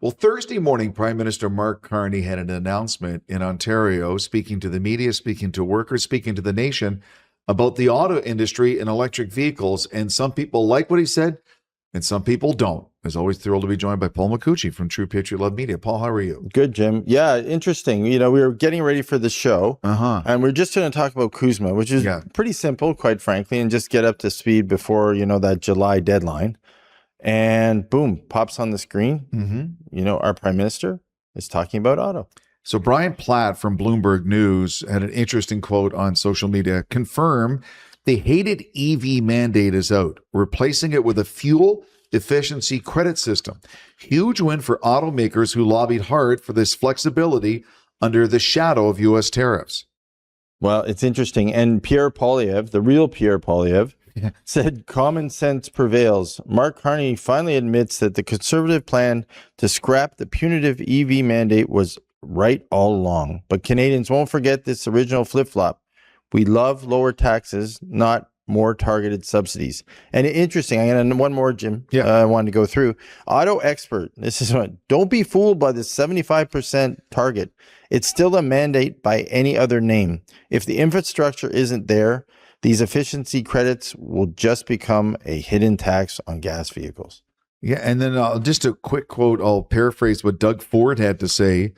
Well, Thursday morning, Prime Minister Mark Carney had an announcement in Ontario, speaking to the media, speaking to workers, speaking to the nation about the auto industry and electric vehicles. And some people like what he said, and some people don't. As always, thrilled to be joined by Paul McCucci from True Patriot Love Media. Paul, how are you? Good, Jim. Yeah, interesting. We were getting ready for the show, and we're just going to talk about CUSMA, which is pretty simple, quite frankly, and just get up to speed before, that July deadline. And boom, pops on the screen. Our prime minister is talking about auto. So Brian Platt from Bloomberg News had an interesting quote on social media. Confirm the hated EV mandate is out, replacing it with a fuel efficiency credit system. Huge win for automakers who lobbied hard for this flexibility under the shadow of U.S. tariffs. Well, it's interesting. And Pierre Poilievre, the real Pierre Poilievre, said common sense prevails. Mark Carney finally admits that the Conservative plan to scrap the punitive EV mandate was right all along. But Canadians won't forget this original flip-flop. We love lower taxes, not more targeted subsidies. And interesting, I got one more, Jim, I wanted to go through. Auto Expert, this is one. Don't be fooled by the 75% target. It's still a mandate by any other name. If the infrastructure isn't there, these efficiency credits will just become a hidden tax on gas vehicles. Yeah, and then just a quick quote, I'll paraphrase what Doug Ford had to say.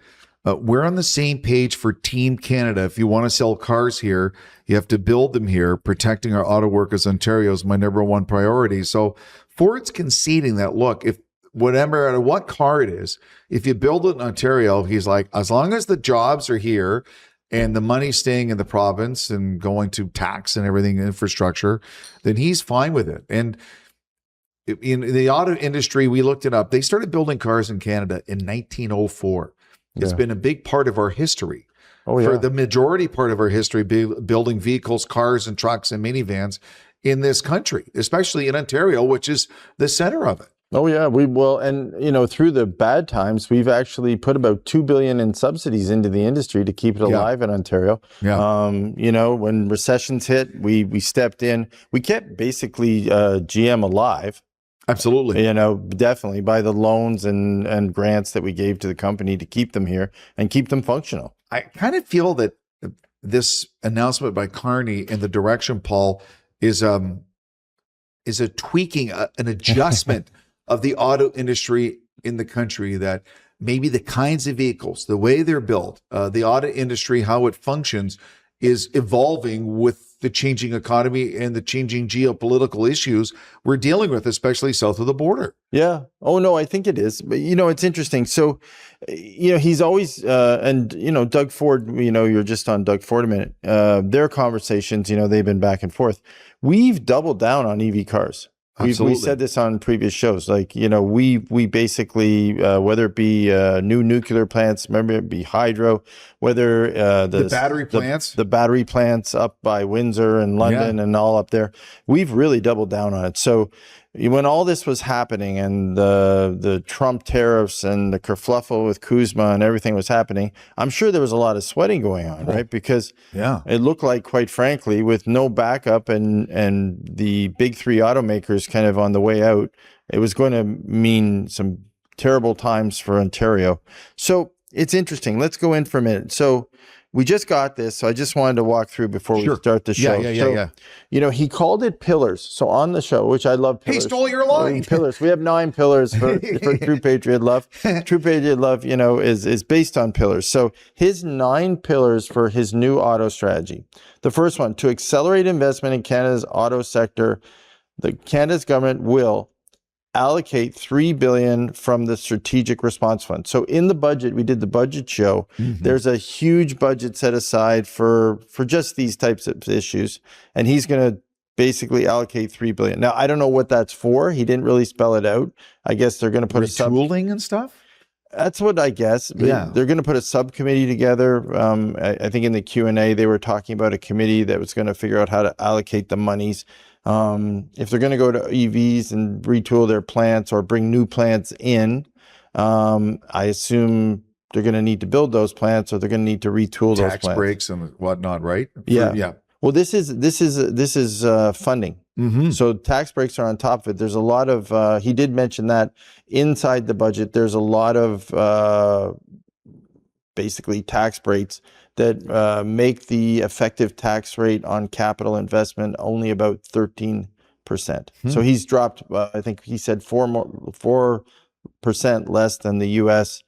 We're on the same page for Team Canada. If you want to sell cars here, you have to build them here. Protecting our auto workers, Ontario, is my number one priority. So Ford's conceding that, look, if whatever, what car it is, if you build it in Ontario, he's like, as long as the jobs are here and the money staying in the province and going to tax and everything, infrastructure, then he's fine with it. And in the auto industry, we looked it up. They started building cars in Canada in 1904. It's been a big part of our history. For the majority part of our history, building vehicles, cars and trucks and minivans in this country, especially in Ontario, which is the center of it. Oh, yeah, we will. And, through the bad times, we've actually put about $2 billion in subsidies into the industry to keep it alive in Ontario. When recessions hit, we stepped in. We kept basically GM alive. Absolutely. Definitely by the loans and grants that we gave to the company to keep them here and keep them functional. I kind of feel that this announcement by Carney and the direction, Paul, is a tweaking, an adjustment of the auto industry in the country, that maybe the kinds of vehicles, the way they're built, the auto industry, how it functions, is evolving with the changing economy and the changing geopolitical issues we're dealing with, especially south of the border. Yeah. Oh, no, I think it is. But, it's interesting. So, he's always, Doug Ford, you're just on Doug Ford a minute. Their conversations, they've been back and forth. We've doubled down on EV cars. We said this on previous shows. Like, we basically, whether it be new nuclear plants, remember it be hydro, whether the battery plants, the battery plants up by Windsor and London and all up there, we've really doubled down on it. So when all this was happening and the Trump tariffs and the kerfluffle with CUSMA and everything was happening, I'm sure there was a lot of sweating going on, right? Because it looked like, quite frankly, with no backup and the big three automakers kind of on the way out, it was going to mean some terrible times for Ontario. So it's interesting. Let's go in for a minute. So we just got this, so I just wanted to walk through before we start the show. He called it pillars. So on the show, which I love pillars. He stole your line. Pillars. We have 9 pillars for True Patriot Love. True Patriot Love, is based on pillars. So his 9 pillars for his new auto strategy. The first one, to accelerate investment in Canada's auto sector, Canada's government will allocate $3 billion from the Strategic Response Fund. So in the budget, we did the budget show. There's a huge budget set aside for just these types of issues, and he's going to basically allocate $3 billion. Now, I don't know what that's for. He didn't really spell it out. I guess they're going to put retooling and stuff. That's what I guess. Yeah. They're going to put a subcommittee together. I think in the Q&A, they were talking about a committee that was going to figure out how to allocate the monies. If they're going to go to EVs and retool their plants or bring new plants in, I assume they're going to need to build those plants, or they're going to need to retool those plants. Tax breaks and whatnot, right? Yeah. Well, this is funding. So tax breaks are on top of it. There's a lot of, he did mention that inside the budget, there's a lot of basically tax breaks that make the effective tax rate on capital investment only about 13%. So he's dropped, I think he said 4% less than the US,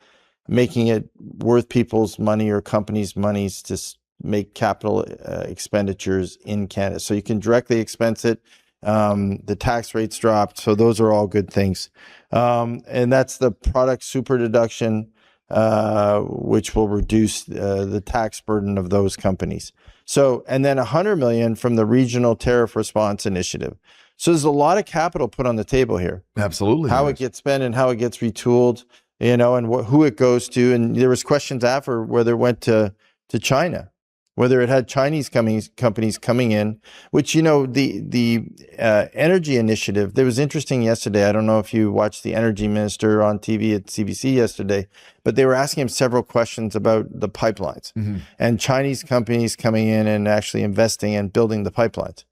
making it worth people's money or companies' monies to make capital expenditures in Canada. So you can directly expense it. The tax rates dropped. So those are all good things. And that's the product super deduction, which will reduce the tax burden of those companies. So, and then $100 million from the Regional Tariff Response Initiative. So there's a lot of capital put on the table here. Absolutely. How it gets spent and how it gets retooled, you know, and who it goes to. And there was questions after whether it went to China, whether it had Chinese companies coming in, which, you know, the energy initiative, that was interesting yesterday. I don't know if you watched the energy minister on TV at CBC yesterday, but they were asking him several questions about the pipelines and Chinese companies coming in and actually investing and building the pipelines.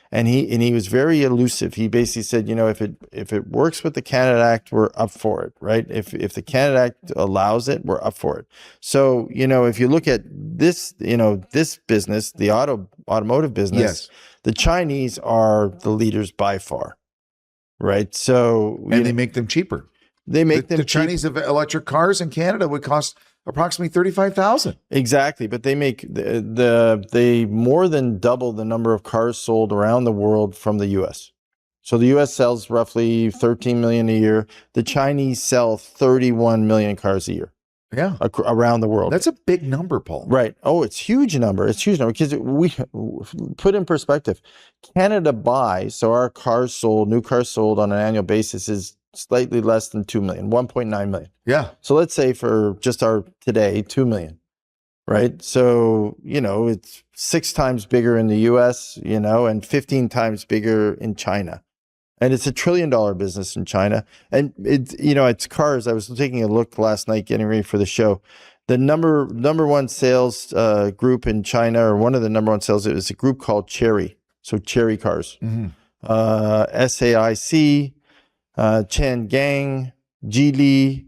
And he was very elusive. He basically said, you know, if it works with the Canada Act, we're up for it, right? If the Canada Act allows it, we're up for it. So, you know, if you look at this, you know, this business, the automotive business, the Chinese are the leaders by far, right? So, and they make them cheaper. They make them the Chinese electric cars in Canada would cost approximately $35,000. Exactly, but they make they more than double the number of cars sold around the world from the U.S. So the U.S. sells roughly 13 million a year. The Chinese sell 31 million cars a year. Yeah, around the world. That's a big number, Paul. Right. Oh, it's huge number. It's huge number because we put in perspective. Canada buys, so our cars sold, new cars sold on an annual basis is slightly less than 2 million, 1.9 million. Yeah. So let's say for just our today, 2 million, right? So, you know, it's 6 times bigger in the US, you know, and 15 times bigger in China. And it's $1 trillion business in China. And it's, you know, it's cars. I was taking a look last night, getting ready for the show. The number one sales group in China, or one of the number one sales, it was a group called Chery. So Chery cars, SAIC, Chang'an, Geely,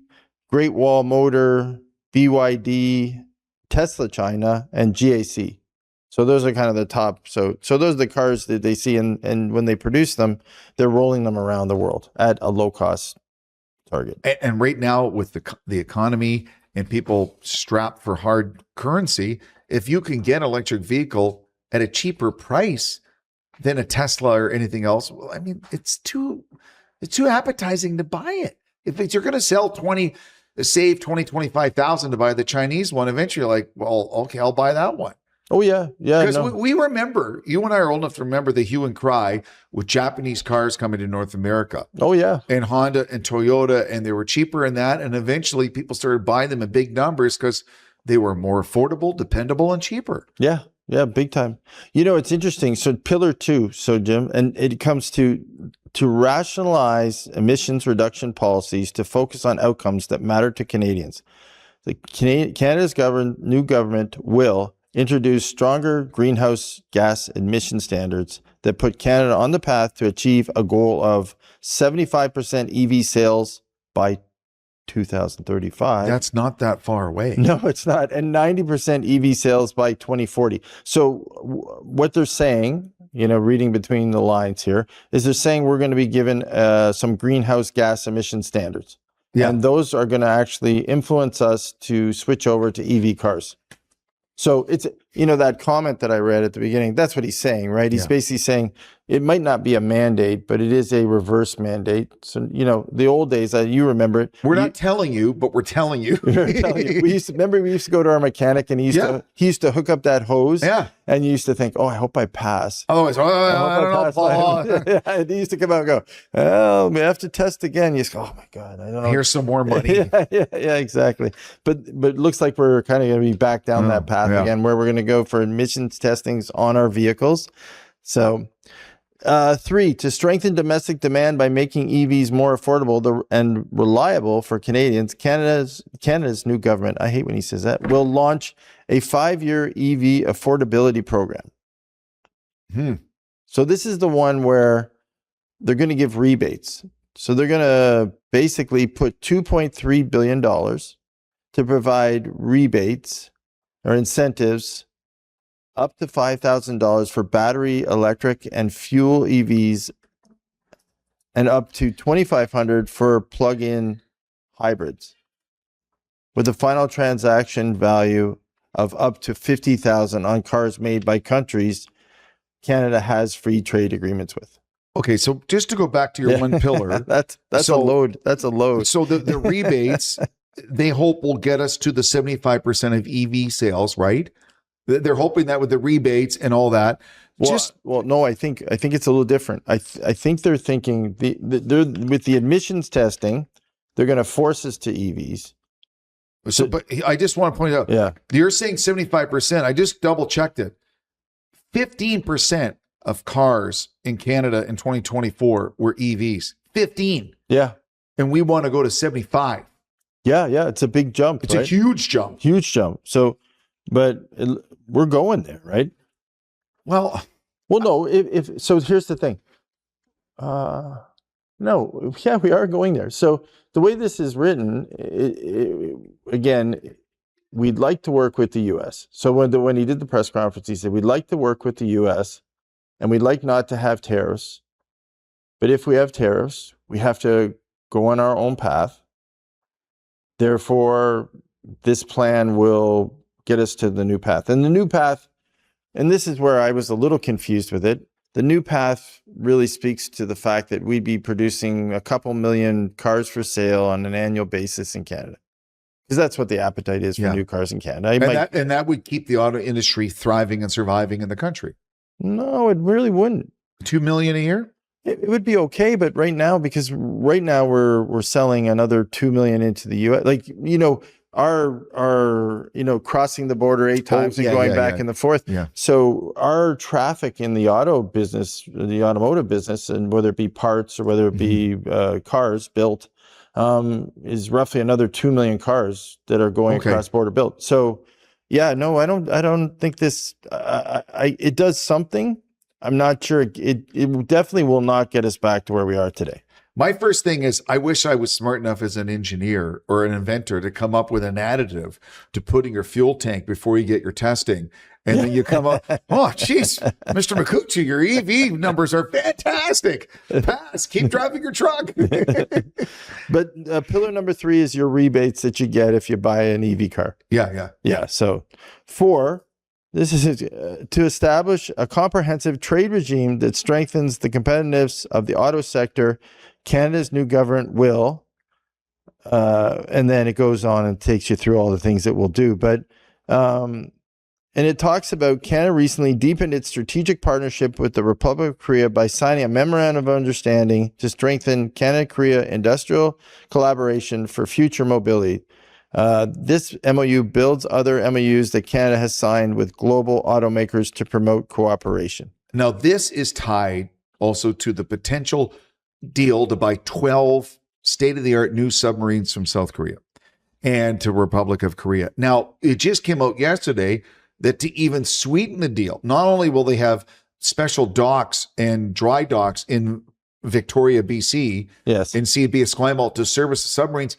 Great Wall Motor, BYD, Tesla China, and GAC. So those are kind of the top. So those are the cars that they see, and when they produce them, they're rolling them around the world at a low cost target. And right now, with the economy and people strapped for hard currency, if you can get an electric vehicle at a cheaper price than a Tesla or anything else, well, I mean, it's too appetizing to buy it. If you're going to save 25,000 to buy the Chinese one, eventually you're like, well, okay, I'll buy that one. Oh, yeah. Yeah. Because we remember, you and I are old enough to remember the hue and cry with Japanese cars coming to North America. Oh, yeah. And Honda and Toyota, and they were cheaper in that. And eventually people started buying them in big numbers because they were more affordable, dependable, and cheaper. Yeah. Yeah, big time. You know, it's interesting. So pillar 2, so Jim, and it comes to rationalize emissions reduction policies to focus on outcomes that matter to Canadians. Canada's new government will introduce stronger greenhouse gas emission standards that put Canada on the path to achieve a goal of 75% EV sales by 2035. That's not that far away. No, it's not. And 90% EV sales by 2040. So what they're saying, you know, reading between the lines here, is they're saying we're going to be given some greenhouse gas emission standards. Yeah. And those are going to actually influence us to switch over to EV cars. So it's, you know, that comment that I read at the beginning, that's what he's saying, right? He's basically saying it might not be a mandate, but it is a reverse mandate. So, you know, the old days, you remember it. We're not telling you, but we're telling you. We used to go to our mechanic, and he used to hook up that hose. Yeah. And you used to think, oh, I hope I pass. Oh, I don't know, Paul. And he used to come out and go, oh, we have to test again. You just go, oh my God, I don't know. Here's some more money. Yeah, exactly. But it looks like we're kind of going to be back down that path again, where we're going to go for emissions testings on our vehicles. So 3, to strengthen domestic demand by making EVs more affordable and reliable for Canadians, Canada's new government, I hate when he says that, will launch a 5-year EV affordability program. So this is the one where they're going to give rebates. So they're going to basically put $2.3 billion to provide rebates or incentives up to $5,000 for battery, electric, and fuel EVs, and up to $2,500 for plug-in hybrids, with a final transaction value of up to $50,000 on cars made by countries Canada has free trade agreements with. Okay, so just to go back to your one pillar, that's a load. That's a load. So the rebates, they hope will get us to the 75% of EV sales, right? They're hoping that with the rebates and all that. Well, no, I think it's a little different. I think they're thinking they're with the emissions testing, they're going to force us to EVs. So, but I just want to point out, you're saying 75%. I just double checked it. 15% of cars in Canada in 2024 were EVs. 15. Yeah. And we want to go to 75. Yeah. It's a big jump. It's a huge jump. Huge jump. So, but we're going there, right? Well, no. If so, here's the thing. No, yeah, we are going there. So the way this is written, again, we'd like to work with the U.S. So when he did the press conference, he said we'd like to work with the U.S. and we'd like not to have tariffs. But if we have tariffs, we have to go on our own path. Therefore, this plan will get us to the new path. And the new path, and this is where I was a little confused with it, the new path really speaks to the fact that we'd be producing a couple million cars for sale on an annual basis in Canada. Because that's what the appetite is for new cars in Canada. And that would keep the auto industry thriving and surviving in the country. No, it really wouldn't. 2 million a year? It would be okay, but right now, because right now we're selling another 2 million into the U.S. Like, our crossing the border 8 times and going back and the forth. Yeah. So our traffic in the auto business, the automotive business, and whether it be parts or whether it be cars built, is roughly another 2 million cars that are going across border built. So, yeah, no, I don't think this. It does something. I'm not sure. It definitely will not get us back to where we are today. My first thing is I wish I was smart enough as an engineer or an inventor to come up with an additive to put in your fuel tank before you get your testing. And then you come up, oh, geez, Mr. Makuchi, your EV numbers are fantastic. Pass, keep driving your truck. But pillar number 3 is your rebates that you get if you buy an EV car. Yeah. So 4, this is to establish a comprehensive trade regime that strengthens the competitiveness of the auto sector. Canada's new government will, and then it goes on and takes you through all the things it will do. But, and it talks about Canada recently deepened its strategic partnership with the Republic of Korea by signing a memorandum of understanding to strengthen Canada-Korea industrial collaboration for future mobility. This MOU builds other MOUs that Canada has signed with global automakers to promote cooperation. Now, this is tied also to the potential deal to buy 12 state-of-the-art new submarines from South Korea and to Republic of Korea. Now, it just came out yesterday that to even sweeten the deal, not only will they have special docks and dry docks in Victoria, BC, and CB Esquimalt to service the submarines,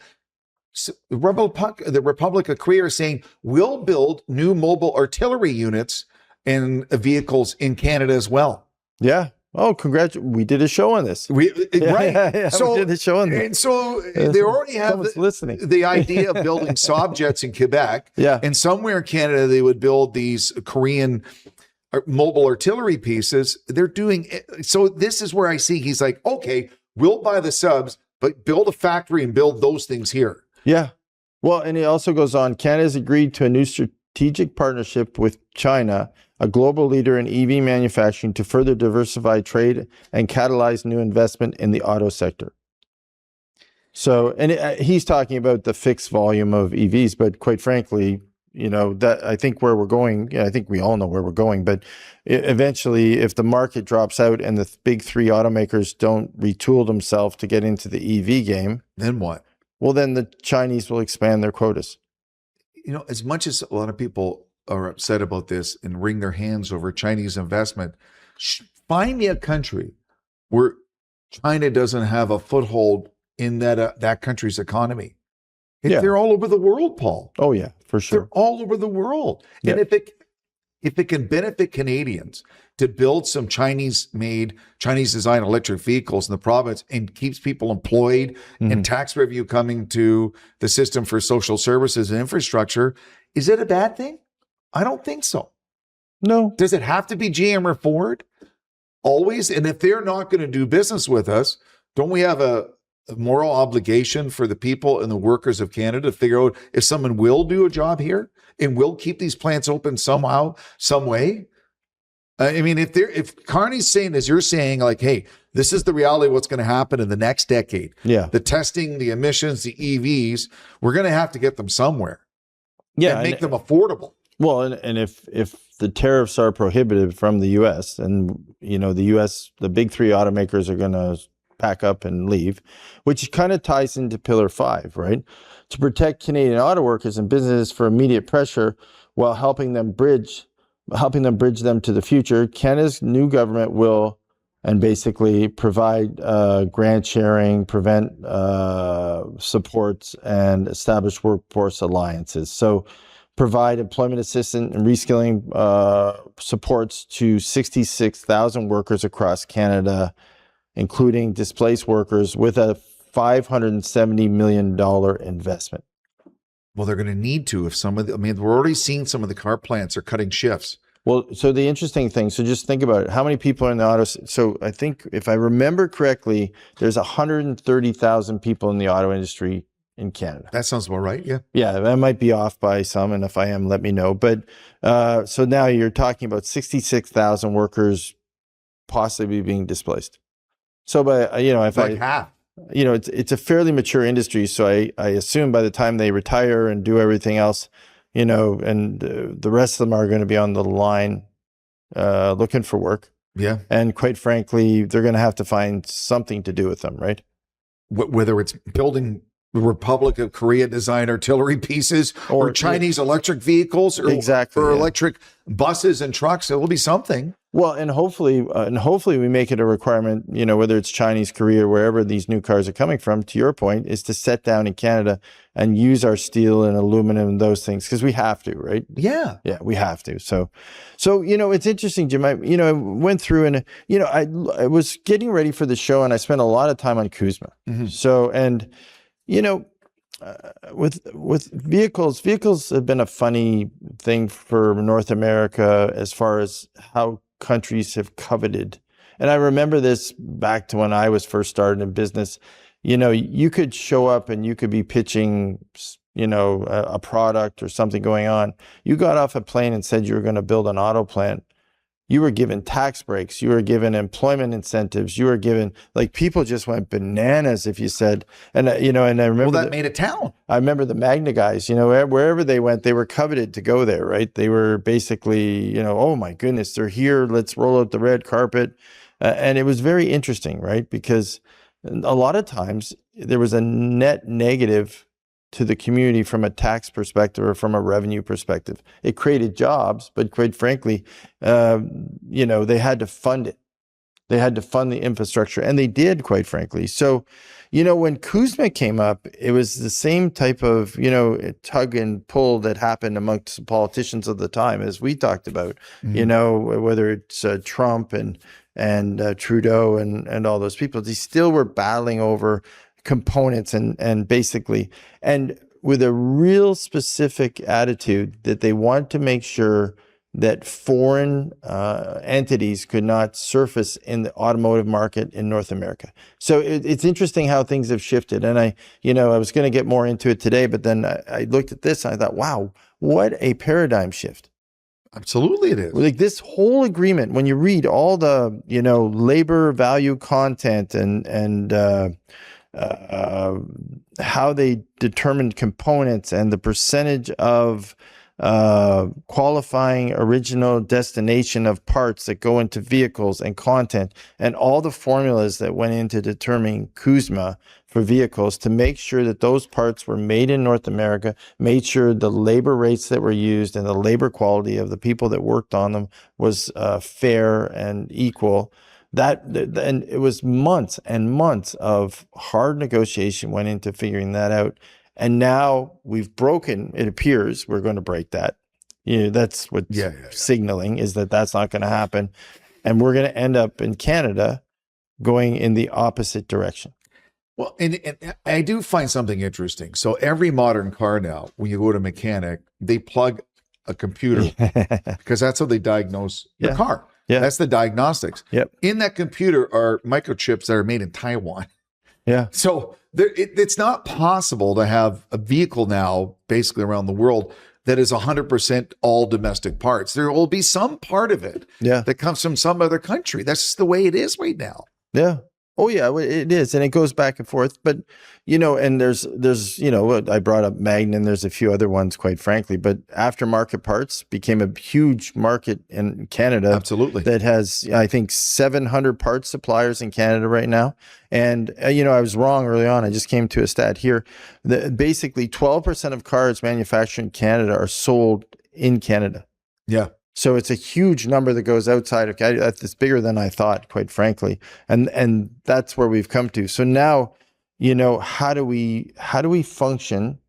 the Republic of Korea is saying we'll build new mobile artillery units and vehicles in Canada as well. Yeah. Oh, we did a show on this. Right. Yeah, so, we did a show on this. And so they already have the idea of building Saab jets in Quebec. Yeah. And somewhere in Canada, they would build these Korean mobile artillery pieces. They're doing it. So this is where I see he's like, okay, we'll buy the subs, but build a factory and build those things here. Yeah. Well, and it also goes on, Canada has agreed to a new strategic partnership with China, a global leader in EV manufacturing, to further diversify trade and catalyze new investment in the auto sector. So, and he's talking about the fixed volume of EVs, but quite frankly, that I think where we're going, I think we all know where we're going, but eventually if the market drops out and the big 3 automakers don't retool themselves to get into the EV game, then what? Well, then the Chinese will expand their quotas. As much as a lot of people are upset about this and wring their hands over Chinese investment, find me a country where China doesn't have a foothold in that country's economy. They're all over the world, Paul. Oh yeah, for sure. They're all over the world. Yeah. And if it can benefit Canadians to build some Chinese-made, Chinese-designed electric vehicles in the province and keeps people employed and tax revenue coming to the system for social services and infrastructure, is it a bad thing? I don't think so. No. Does it have to be GM or Ford? Always? And if they're not going to do business with us, don't we have a moral obligation for the people and the workers of Canada to figure out if someone will do a job here and will keep these plants open somehow, some way? I mean, if Carney's saying, as you're saying, like, hey, this is the reality of what's going to happen in the next decade. Yeah. The testing, the emissions, the EVs, we're going to have to get them somewhere. Yeah. And make them affordable. Well, and if the tariffs are prohibitive from the U.S. and, the U.S., the big three automakers are going to pack up and leave, which kind of ties into Pillar 5, right? To protect Canadian auto workers and businesses for immediate pressure while helping them bridge them to the future, Canada's new government will and basically provide grant sharing, prevent supports, and establish workforce alliances. So provide employment assistance and reskilling supports to 66,000 workers across Canada, including displaced workers, with a $570 million investment. Well, they're going to need to if we're already seeing some of the car plants are cutting shifts. Well, so the interesting thing, so just think about it. How many people are in the auto? So I think if I remember correctly, there's 130,000 people in the auto industry in Canada. That sounds about right. Yeah. Yeah, that might be off by some. And if I am, let me know. But so now you're talking about 66,000 workers possibly being displaced. So by, if half. It's a fairly mature industry. So I assume by the time they retire and do everything else, and the rest of them are going to be on the line looking for work. Yeah. And quite frankly, they're going to have to find something to do with them, right? Whether it's building Republic of Korea designed artillery pieces or Chinese electric vehicles or electric buses and trucks, it will be something. Well, and hopefully we make it a requirement, whether it's Chinese, Korea, or wherever these new cars are coming from, to your point, is to set down in Canada and use our steel and aluminum and those things, because we have to, right? Yeah. Yeah, we have to. So it's interesting, Jim. I went through and, I was getting ready for the show and I spent a lot of time on CUSMA. Mm-hmm. So, and, with vehicles have been a funny thing for North America as far as how countries have coveted. And I remember this back to when I was first started in business. You could show up and you could be pitching, a product or something going on. You got off a plane and said you were going to build an auto plant. You were given tax breaks. You were given employment incentives. You were given, people just went bananas if you said, and I remember. Well, that made a town. I remember the Magna guys, wherever they went, they were coveted to go there, right? They were basically, oh my goodness, they're here. Let's roll out the red carpet. And it was very interesting, right? Because a lot of times there was a net negative to the community from a tax perspective or from a revenue perspective. It created jobs, but quite frankly, they had to fund it. They had to fund the infrastructure, and they did, quite frankly. So, when CUSMA came up, it was the same type of, tug and pull that happened amongst politicians of the time, as we talked about, whether it's Trump and Trudeau and all those people. They still were battling over components and basically, and with a real specific attitude that they want to make sure that foreign entities could not surface in the automotive market in North America. So it's interesting how things have shifted. And I was going to get more into it today, but then I looked at this and I thought, wow, what a paradigm shift. Absolutely it is. Like this whole agreement, when you read all the, labor value content and how they determined components and the percentage of qualifying original destination of parts that go into vehicles and content, and all the formulas that went into determining CUSMA for vehicles to make sure that those parts were made in North America, made sure the labor rates that were used and the labor quality of the people that worked on them was fair and equal. And it was months and months of hard negotiation went into figuring that out. And now we've broken, it appears we're going to break that. That's what's signaling, is that that's not going to happen. And we're going to end up in Canada going in the opposite direction. Well, and I do find something interesting. So every modern car now, when you go to a mechanic, they plug a computer because that's how they diagnose the car. Yeah. That's the diagnostics. Yep. In that computer are microchips that are made in Taiwan. Yeah. So it's not possible to have a vehicle now, basically around the world, that is 100% all domestic parts. There will be some part of it that comes from some other country. That's just the way it is right now. Yeah. Oh yeah, it is. And it goes back and forth. But, and there's, I brought up Magnan, there's a few other ones, quite frankly, but aftermarket parts became a huge market in Canada. Absolutely. That has, I think, 700 parts suppliers in Canada right now. And, I was wrong early on. I just came to a stat here. Basically 12% of cars manufactured in Canada are sold in Canada. Yeah. So it's a huge number that goes outside of Canada. It's bigger than I thought, quite frankly. And that's where we've come to. So now, how do we function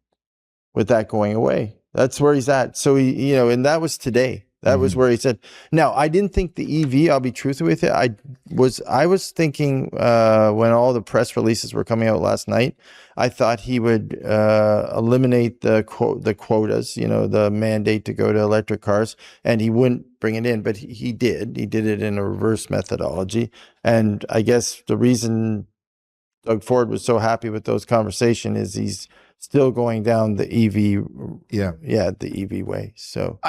with that going away? That's where he's at. So and that was today. That was where he said. Now, I didn't think the EV, I'll be truthful with you. I was thinking when all the press releases were coming out last night, I thought he would eliminate the quotas, the mandate to go to electric cars, and he wouldn't bring it in. But he did. He did it in a reverse methodology. And I guess the reason Doug Ford was so happy with those conversations is he's still going down the EV, the EV way. So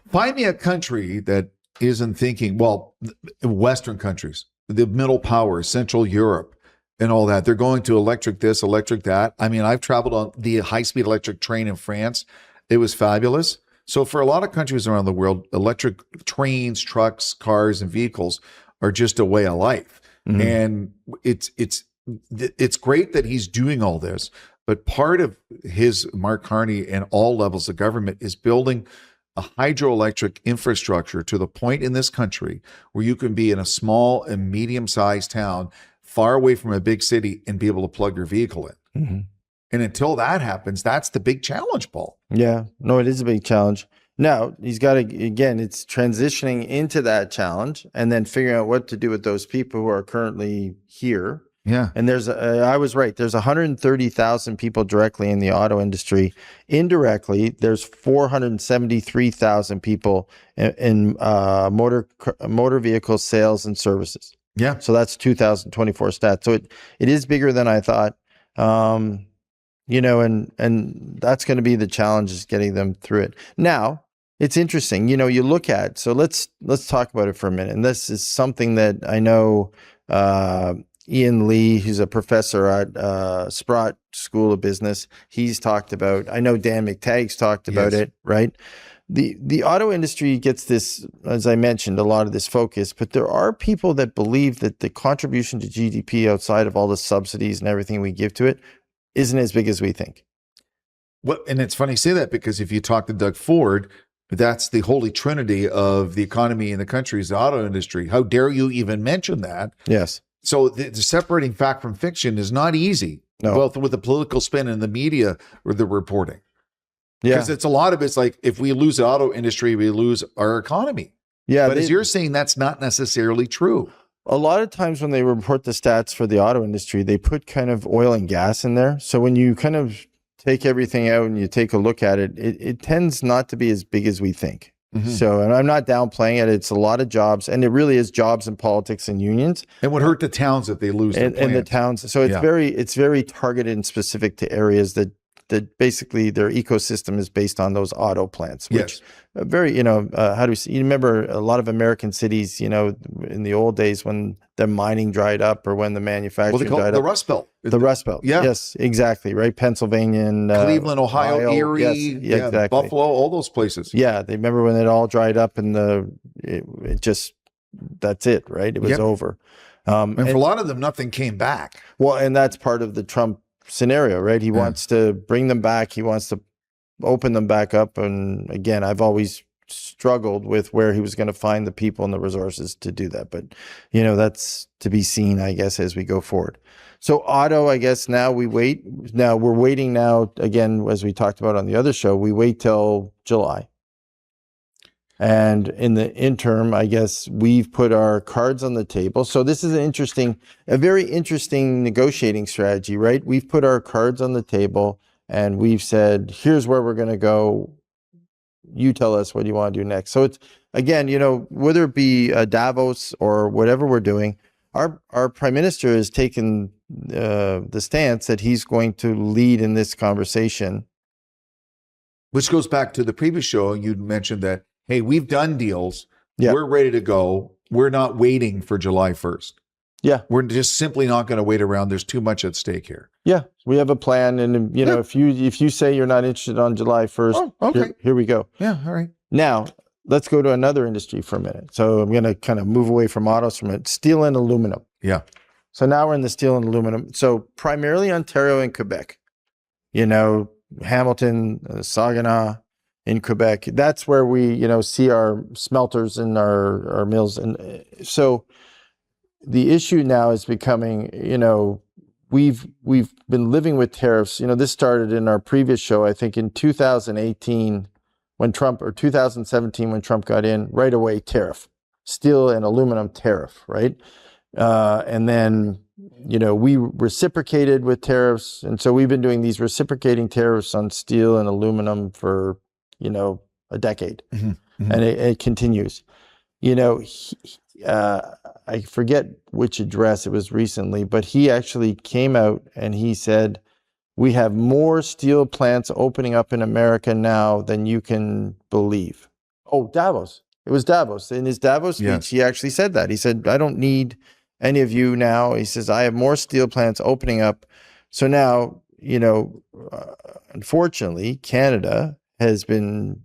find me a country that isn't thinking, well, Western countries, the middle powers, Central Europe and all that. They're going to electric this, electric that. I mean, I've traveled on the high-speed electric train in France. It was fabulous. So for a lot of countries around the world, electric trains, trucks, cars, and vehicles are just a way of life. Mm-hmm. And it's great that he's doing all this. But part of his, Mark Carney, and all levels of government is building a hydroelectric infrastructure to the point in this country where you can be in a small and medium-sized town far away from a big city and be able to plug your vehicle in. Mm-hmm. And until that happens, that's the big challenge, Paul. Yeah, no, it is a big challenge. Now, he's got to, again, it's transitioning into that challenge and then figuring out what to do with those people who are currently here. Yeah. And I was right. There's 130,000 people directly in the auto industry. Indirectly, there's 473,000 people in motor vehicle sales and services. Yeah. So that's 2024 stats. So it is bigger than I thought. And that's going to be the challenge, is getting them through it. Now, it's interesting. You look at, so let's talk about it for a minute. And this is something that I know, Ian Lee, who's a professor at Sprott School of Business, he's talked about. I know Dan McTagg's talked about it, right? The auto industry gets this, as I mentioned, a lot of this focus, but there are people that believe that the contribution to GDP outside of all the subsidies and everything we give to it isn't as big as we think. Well, and it's funny you say that, because if you talk to Doug Ford, that's the holy trinity of the economy in the country is the auto industry. How dare you even mention that? Yes. So the separating fact from fiction is not easy. No. Well, with the political spin and the media or the reporting. Yeah. Because it's a lot of it's like, if we lose the auto industry, we lose our economy. Yeah. But as you're saying, that's not necessarily true. A lot of times when they report the stats for the auto industry, they put kind of oil and gas in there. So when you kind of take everything out and you take a look at it, it tends not to be as big as we think. Mm-hmm. So, and I'm not downplaying it. It's a lot of jobs, and it really is jobs in politics and unions. It would hurt the towns if they lose their and the towns. So it's very targeted and specific to areas that that basically their ecosystem is based on those auto plants, which very, how do we see, you remember a lot of American cities, in the old days when the mining dried up or when the manufacturing they call dried it the up. Rust Belt. The Rust Belt. Yeah. Yes, exactly. Right. Pennsylvania and Cleveland, Ohio, Erie, exactly. Buffalo, all those places. Yeah. They remember when it all dried up and it just, that's it, right? It was over. And for a lot of them, nothing came back. Well, and that's part of the Trump scenario, right? He wants to bring them back. He wants to open them back up. And again, I've always struggled with where he was going to find the people and the resources to do that. But, that's to be seen, I guess, as we go forward. So auto, I guess now we wait. Now we're waiting now, again, as we talked about on the other show, we wait till July. And in the interim, I guess we've put our cards on the table. So this is a very interesting negotiating strategy, right? We've put our cards on the table and we've said, here's where we're going to go. You tell us what you want to do next. So it's, again, whether it be Davos or whatever we're doing, our prime minister has taken the stance that he's going to lead in this conversation. Which goes back to the previous show. You mentioned that, hey, we've done deals. Yeah. We're ready to go. We're not waiting for July 1st. Yeah. We're just simply not going to wait around. There's too much at stake here. Yeah. We have a plan. And, if you say you're not interested on July 1st, okay. Here we go. Yeah. All right. Now, let's go to another industry for a minute. So I'm going to kind of move away from autos for a minute. Steel and aluminum. Yeah. So now we're in the steel and aluminum. So primarily Ontario and Quebec, Hamilton, Saginaw in Quebec. That's where we, see our smelters and our mills. And so the issue now is becoming, we've been living with tariffs. This started in our previous show, I think in 2018 when Trump, or 2017 when Trump got in, right away tariff, steel and aluminum tariff, right? And then, we reciprocated with tariffs. And so we've been doing these reciprocating tariffs on steel and aluminum for, a decade. Mm-hmm. Mm-hmm. And it continues. I forget which address it was recently, but he actually came out and he said, we have more steel plants opening up in America now than you can believe. Oh, Davos. It was Davos. In his Davos speech, He actually said that. He said, I don't need any of you now. He says, I have more steel plants opening up. So now, unfortunately, Canada has been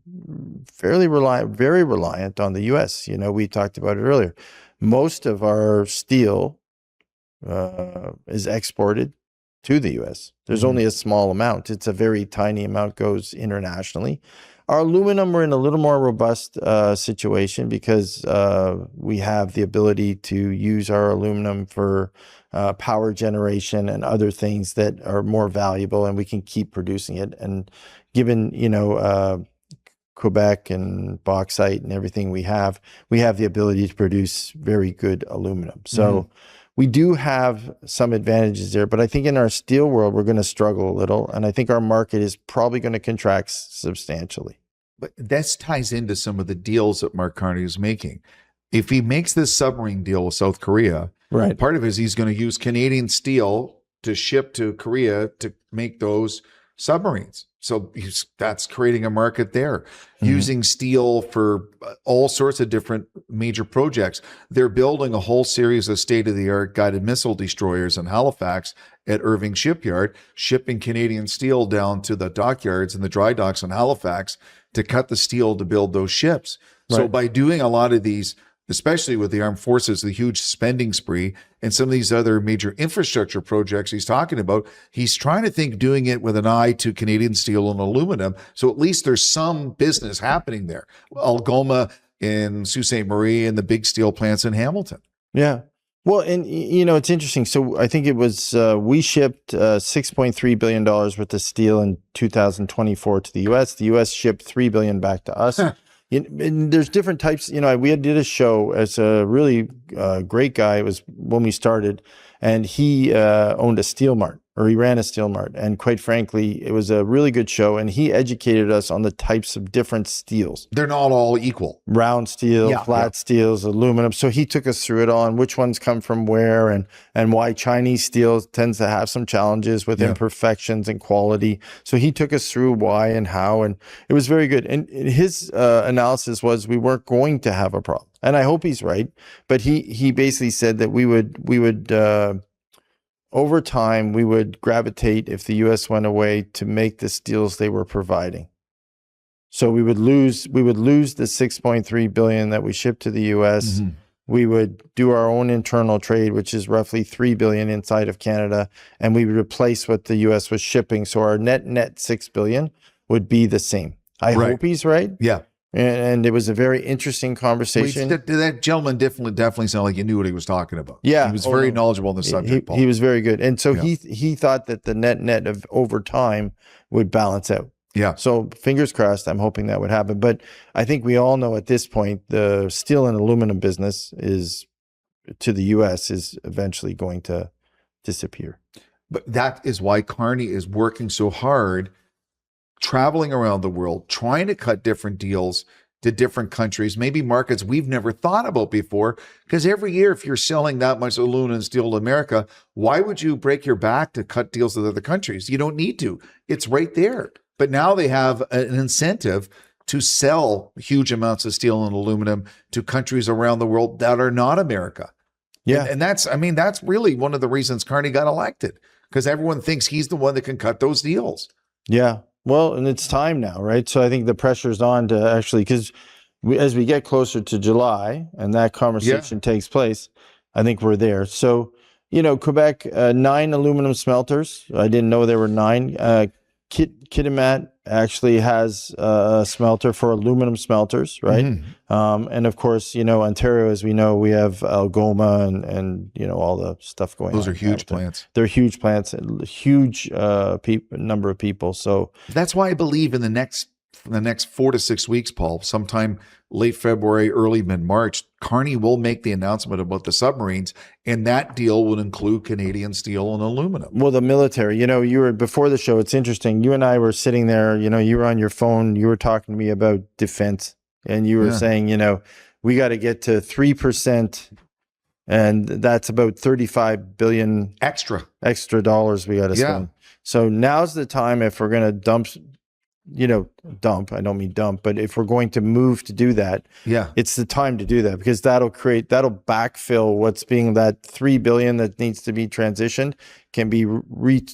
very reliant on the U.S. We talked about it earlier. Most of our steel is exported to the U.S. There's only a small amount. It's a very tiny amount goes internationally. Our aluminum, we're in a little more robust situation because we have the ability to use our aluminum for power generation and other things that are more valuable, and we can keep producing it. And given, Quebec and bauxite and everything we have the ability to produce very good aluminum. So we do have some advantages there, but I think in our steel world, we're going to struggle a little. And I think our market is probably going to contract substantially. But this ties into some of the deals that Mark Carney is making. If he makes this submarine deal with South Korea, right, part of it is he's going to use Canadian steel to ship to Korea to make those submarines. So that's creating a market there, using steel for all sorts of different major projects. They're building a whole series of state-of-the-art guided missile destroyers in Halifax at Irving Shipyard, shipping Canadian steel down to the dockyards and the dry docks in Halifax to cut the steel to build those ships. Right. So by doing a lot of these, especially with the armed forces, the huge spending spree, and some of these other major infrastructure projects he's talking about, he's trying to think doing it with an eye to Canadian steel and aluminum. So at least there's some business happening there. Algoma in Sault Ste. Marie and the big steel plants in Hamilton. Yeah. Well, and it's interesting. So I think it was, we shipped $6.3 billion worth of steel in 2024 to the U.S. The U.S. shipped $3 billion back to us. And there's different types. We did a show as a really great guy. It was when we started, and he owned a steel mart, or he ran a steel mart. And quite frankly, it was a really good show. And he educated us on the types of different steels. They're not all equal. Round steel, Yeah, flat steels, aluminum. So he took us through it all and which ones come from where and why Chinese steel tends to have some challenges with imperfections and quality. So he took us through why and how, and it was very good. And his analysis was we weren't going to have a problem. And I hope he's right. But he basically said that we would over time, we would gravitate, if the U.S. went away, to make the steels they were providing. So we would lose the $6.3 billion that we ship to the U.S. Mm-hmm. We would do our own internal trade, which is roughly $3 billion inside of Canada, and we would replace what the U.S. was shipping. So our net $6 billion would be the same. I hope he's right. Yeah. And it was a very interesting conversation. That gentleman definitely sounded like he knew what he was talking about. Yeah. He was very knowledgeable on the subject, Paul. He was very good. And so he thought that the net of over time would balance out. Yeah. So fingers crossed, I'm hoping that would happen. But I think we all know at this point, the steel and aluminum business to the U.S. is eventually going to disappear. But that is why Carney is working so hard, traveling around the world, trying to cut different deals to different countries, maybe markets we've never thought about before. Because every year, if you're selling that much aluminum and steel to America, why would you break your back to cut deals with other countries? You don't need to. It's right there. But now they have an incentive to sell huge amounts of steel and aluminum to countries around the world that are not America. Yeah. And that's really one of the reasons Carney got elected, because everyone thinks he's the one that can cut those deals. Yeah. Well, and it's time now, right? So I think the pressure's on to actually, because as we get closer to July and that conversation takes place, I think we're there. So, Quebec, 9 aluminum smelters. I didn't know there were 9. Kitimat actually has a smelter for aluminum smelters, right? Mm-hmm. And of course, Ontario, as we know, we have Algoma and all the stuff going on. Those are huge plants. They're huge plants, huge number of people. So that's why I believe in the next 4 to 6 weeks, Paul, sometime late February, early mid-March, Carney will make the announcement about the submarines, and that deal will include Canadian steel and aluminum. Well, the military, you were before the show. It's interesting. You and I were sitting there, you were on your phone. You were talking to me about defense, and you were saying, we got to get to 3%, and that's about $35 billion extra dollars we got to spend. So now's the time if we're going to dump, I don't mean dump, but if we're going to move to do that, it's the time to do that, because that'll backfill what's being that $3 billion that needs to be transitioned, can be rejigged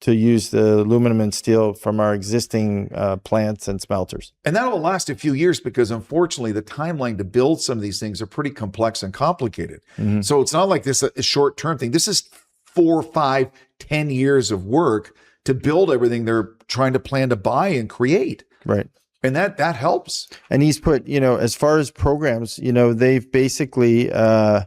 to use the aluminum and steel from our existing plants and smelters. And that will last a few years, because unfortunately the timeline to build some of these things are pretty complex and complicated. Mm-hmm. So it's not like this a short-term thing. This is 4, 5, 10 years of work to build everything they're trying to plan to buy and create. Right. And that helps. And he's put, as far as programs, they've basically, they've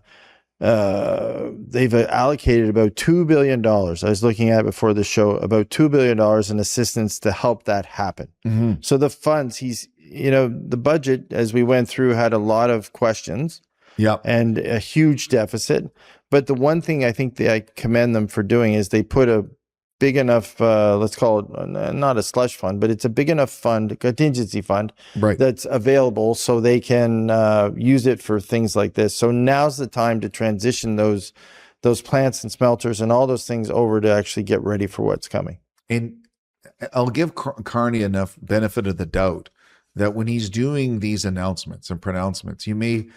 allocated about $2 billion. I was looking at before the show, about $2 billion in assistance to help that happen. Mm-hmm. So the funds, the budget, as we went through, had a lot of questions and a huge deficit. But the one thing I think that I commend them for doing is they put a big enough, let's call it not a slush fund, but it's a big enough fund, contingency fund, that's available so they can use it for things like this. So now's the time to transition those plants and smelters and all those things over to actually get ready for what's coming. And I'll give Carney enough benefit of the doubt that when he's doing these announcements and pronouncements, you may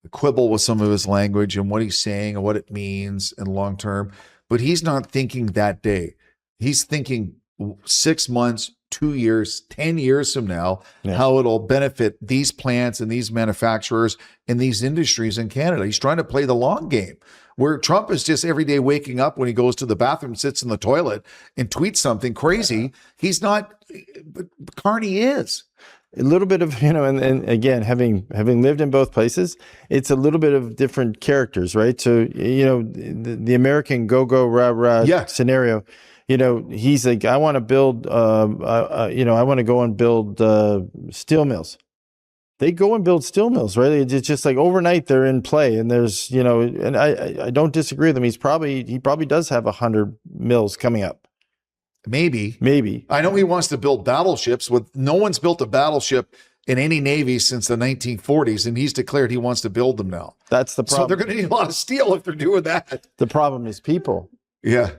quibble with some of his language and what he's saying and what it means in long term, but he's not thinking that day. He's thinking 6 months, 2 years, 10 years from now, how it'll benefit these plants and these manufacturers and these industries in Canada. He's trying to play the long game, where Trump is just every day waking up when he goes to the bathroom, sits in the toilet and tweets something crazy. He's not, but Carney is. A little bit of, and again, having lived in both places, it's a little bit of different characters, right? So, the American go, rah, scenario, he's like, I want to build, I want to go and build steel mills. They go and build steel mills, right? It's just like overnight they're in play, and there's, you know, and I don't disagree with him. He probably does have 100 mills coming up. Maybe. I know he wants to build battleships. No one's built a battleship in any navy since the 1940s, and he's declared he wants to build them now. That's the problem. So they're going to need a lot of steel if they're doing that. The problem is people. Yeah.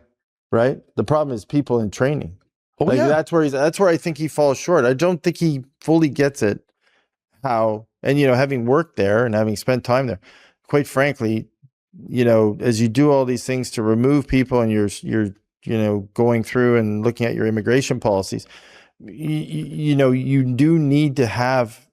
Right? The problem is people in training. Oh, like yeah. That's where I think he falls short. I don't think he fully gets it. How, and you know, having worked there and having spent time there, quite frankly, you know, as you do all these things to remove people, and you're you know, going through and looking at your immigration policies, you know, you do need to have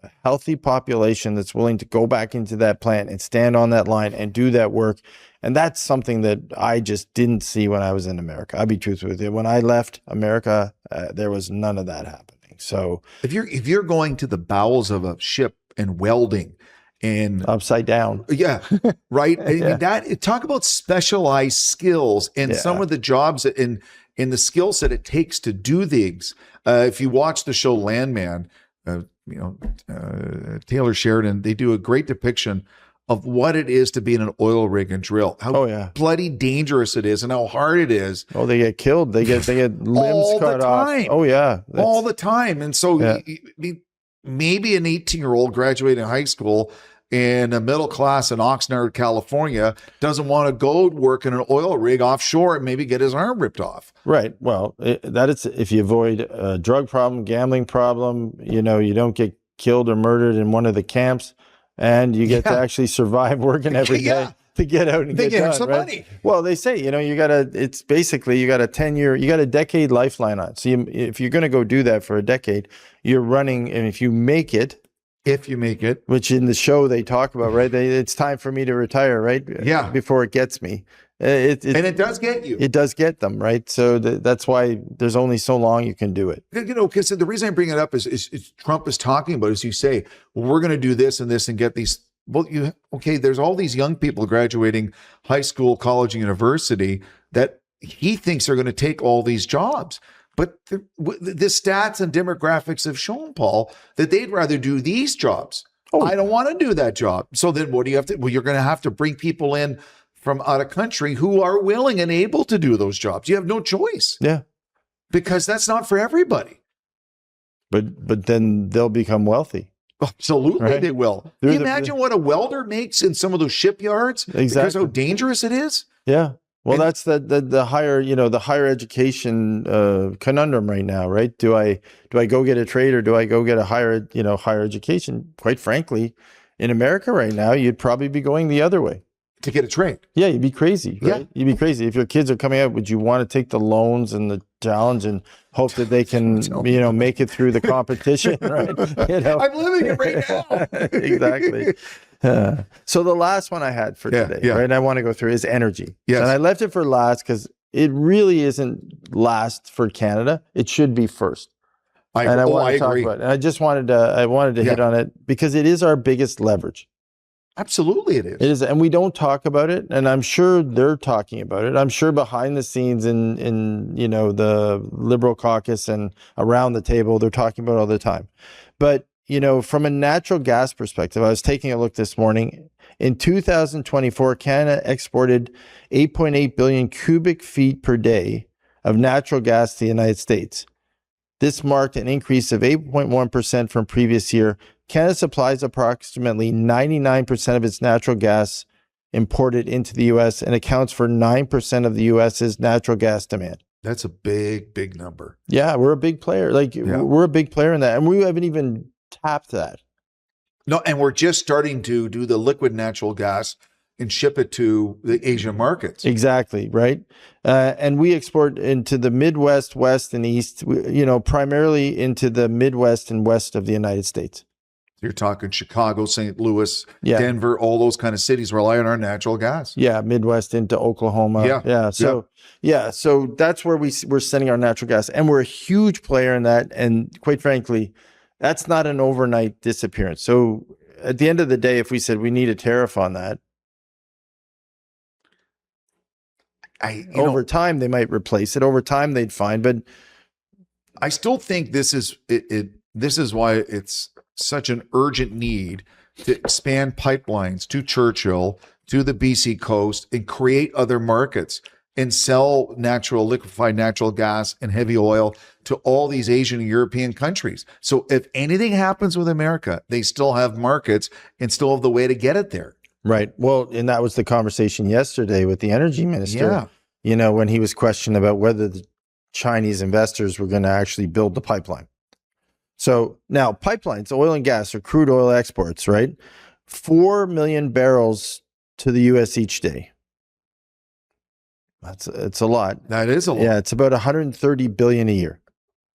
a healthy population that's willing to go back into that plant and stand on that line and do that work. And that's something that I just didn't see when I was in America. I'll be truthful with you. When I left America, there was none of that happening. So if you're going to the bowels of a ship and welding and upside down, yeah, right. I mean, talk about specialized skills and some of the jobs in the skill set it takes to do things. If you watch the show Landman, you know, Taylor Sheridan, they do a great depiction of what it is to be in an oil rig and drill. How bloody dangerous it is and how hard it is. Oh, they get killed. They get limbs cut off. Oh yeah. All the time. And so maybe an 18-year-old graduating high school in a middle class in Oxnard, California, doesn't want to go work in an oil rig offshore and maybe get his arm ripped off. Right. Well, that is if you avoid a drug problem, gambling problem, you know, you don't get killed or murdered in one of the camps, and you get to actually survive working every day to get out and get done, some money. Well, they say, you know, you got a decade lifeline on. So if you're going to go do that for a decade, you're running, and if you make it, which in the show they talk about, right? It's time for me to retire, right? Yeah. Before it gets me. And it does get you. It does get them, right? So that's why there's only so long you can do it. You know, because the reason I bring it up is Trump is talking about, as you say, well, we're going to do this and this and get these. Well, there's all these young people graduating high school, college, and university that he thinks are going to take all these jobs. But the stats and demographics have shown, Paul, that they'd rather do these jobs. I don't want to do that job. So then what do you have to? Well, you're going to have to bring people in from out of country who are willing and able to do those jobs. You have no choice. Yeah. Because that's not for everybody. But then they'll become wealthy. Absolutely, they will. Can you imagine what a welder makes in some of those shipyards? Exactly. Because how dangerous it is? Yeah. Well, that's the higher, you know, the higher education conundrum right now, right? Do I go get a trade, or do I go get a higher education? Quite frankly, in America right now, you'd probably be going the other way. To get a trade. Yeah, you'd be crazy, right? Yeah. You'd be crazy. If your kids are coming out, would you want to take the loans and the challenge and hope that they can, you know, make it through the competition, right? You know? I'm living it right now. Exactly. So the last one I had for today, right, and I want to go through is energy. Yes. And I left it for last because it really isn't last for Canada. It should be first. I want to talk about it. And I just wanted to hit on it because it is our biggest leverage. Absolutely it is. It is, and we don't talk about it, and I'm sure they're talking about it. I'm sure behind the scenes in you know, the Liberal caucus and around the table, they're talking about it all the time. But, you know, from a natural gas perspective, I was taking a look this morning. In 2024, Canada exported 8.8 billion cubic feet per day of natural gas to the United States. This marked an increase of 8.1% from previous year. Canada supplies approximately 99% of its natural gas imported into the U.S. and accounts for 9% of the U.S.'s natural gas demand. That's a big, big number. Yeah, we're a big player. We're a big player in that, and we haven't even tapped that. No, and we're just starting to do the liquid natural gas and ship it to the Asian markets. Exactly, right? And we export into the Midwest, West, and East, you know, primarily into the Midwest and West of the United States. You're talking Chicago, St. Louis, Denver, all those kind of cities rely on our natural gas. Yeah, Midwest into Oklahoma. Yeah. So that's where we're sending our natural gas, and we're a huge player in that. And quite frankly, that's not an overnight disappearance. So at the end of the day, if we said we need a tariff on that, over time they might replace it. Over time they'd find, but I still think this is it. This is why it's such an urgent need to expand pipelines to Churchill, to the BC coast, and create other markets and sell liquefied natural gas and heavy oil to all these Asian and European countries. So if anything happens with America, they still have markets and still have the way to get it there. Right. Well, and that was the conversation yesterday with the energy minister. Yeah. You know, when he was questioned about whether the Chinese investors were going to actually build the pipeline. So now pipelines, oil and gas or crude oil exports, right? 4 million barrels to the US each day. It's a lot. That is a lot. Yeah, it's about 130 billion a year.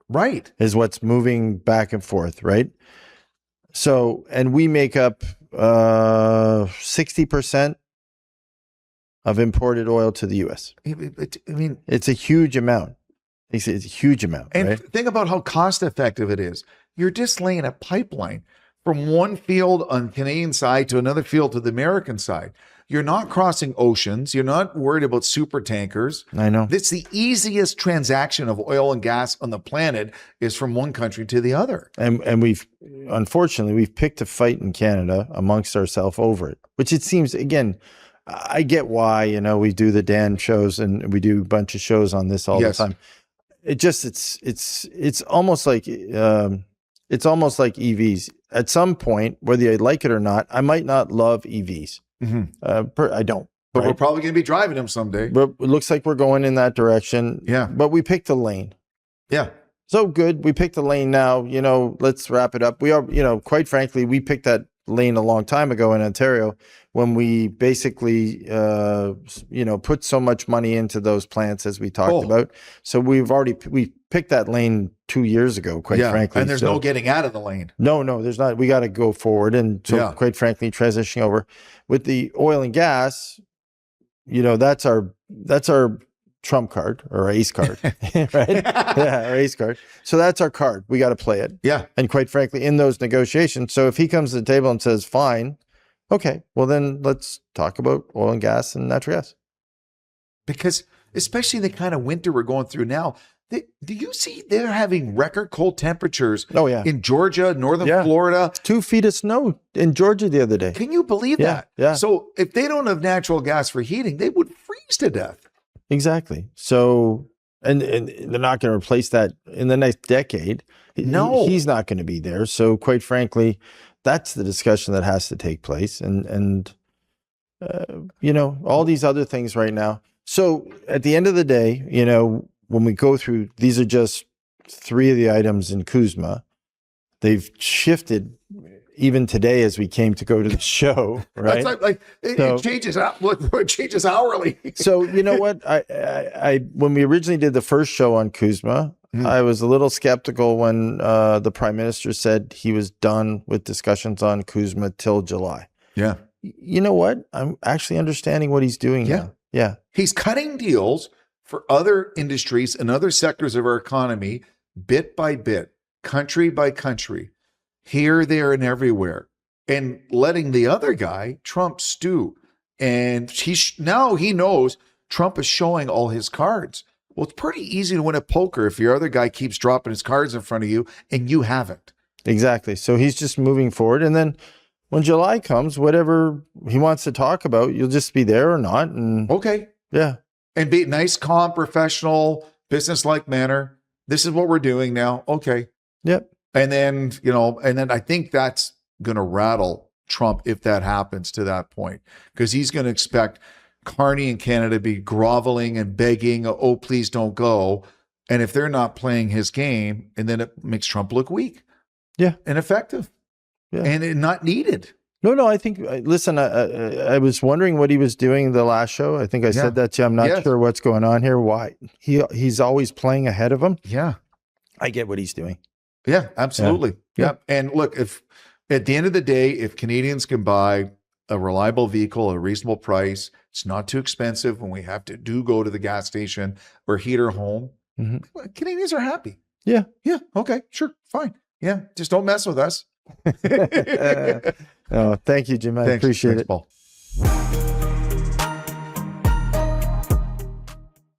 Right. Is what's moving back and forth, right? So, and we make up 60% of imported oil to the US. I mean, it's a huge amount. It's a huge amount. And right? think about how cost effective it is. You're just laying a pipeline from one field on the Canadian side to another field to the American side. You're not crossing oceans. You're not worried about super tankers. I know. It's the easiest transaction of oil and gas on the planet is from one country to the other. And unfortunately, we've picked a fight in Canada amongst ourselves over it, which it seems, again, I get why, you know, we do the Dan shows and we do a bunch of shows on this all the time. It's almost like EVs. At some point, whether I like it or not, I might not love EVs. I don't. But we're probably going to be driving them someday. But it looks like we're going in that direction. Yeah. But we picked a lane. Yeah. So good. We picked a lane now. You know, let's wrap it up. We are, you know, quite frankly, we picked that lane a long time ago in Ontario when we basically, you know, put so much money into those plants as we talked about. So we picked that lane 2 years ago, quite frankly. And there's no getting out of the lane. No, there's not. We got to go forward. And so quite frankly, transitioning over with the oil and gas, you know, that's our trump card or our ace card, right? Yeah, our ace card. So that's our card. We got to play it. Yeah. And quite frankly, in those negotiations, so if he comes to the table and says, fine, okay, well then let's talk about oil and gas and natural gas. Because especially the kind of winter we're going through now, do you see they're having record cold temperatures in Georgia, northern Florida? 2 feet of snow in Georgia the other day. Can you believe that? Yeah. So if they don't have natural gas for heating, they would freeze to death. Exactly. So, and they're not going to replace that in the next decade. No. He's not going to be there. So quite frankly, that's the discussion that has to take place. And you know, all these other things right now. So at the end of the day, you know, when we go through, these are just 3 of the items in CUSMA. They've shifted even today as we came to go to the show, right? That's it changes. It changes hourly. So you know what? I when we originally did the first show on CUSMA, I was a little skeptical when the Prime Minister said he was done with discussions on CUSMA till July. Yeah. You know what? I'm actually understanding what he's doing now. Yeah. He's cutting deals for other industries and other sectors of our economy, bit by bit, country by country, here, there, and everywhere, and letting the other guy, Trump, stew. And now he knows Trump is showing all his cards. Well, it's pretty easy to win a poker if your other guy keeps dropping his cards in front of you and you haven't. Exactly. So he's just moving forward. And then when July comes, whatever he wants to talk about, you'll just be there or not. And okay. Yeah. And be nice, calm, professional, business-like manner. This is what we're doing now. Okay. Yep. And then, you know, I think that's going to rattle Trump if that happens to that point, because he's going to expect Carney in Canada to be groveling and begging, oh, please don't go. And if they're not playing his game, and then it makes Trump look weak. Yeah. Ineffective. Yeah. And not needed. No, I think, listen, I was wondering what he was doing the last show. I think I said that to you. I'm not sure what's going on here. Why? He's always playing ahead of him. Yeah. I get what he's doing. Yeah, absolutely. Yeah. And look, if at the end of the day, if Canadians can buy a reliable vehicle at a reasonable price, it's not too expensive when we have to go to the gas station or heat our home, Canadians are happy. Yeah. Yeah. Okay. Sure. Fine. Yeah. Just don't mess with us. Oh, thank you, Jim. I appreciate it. Paul.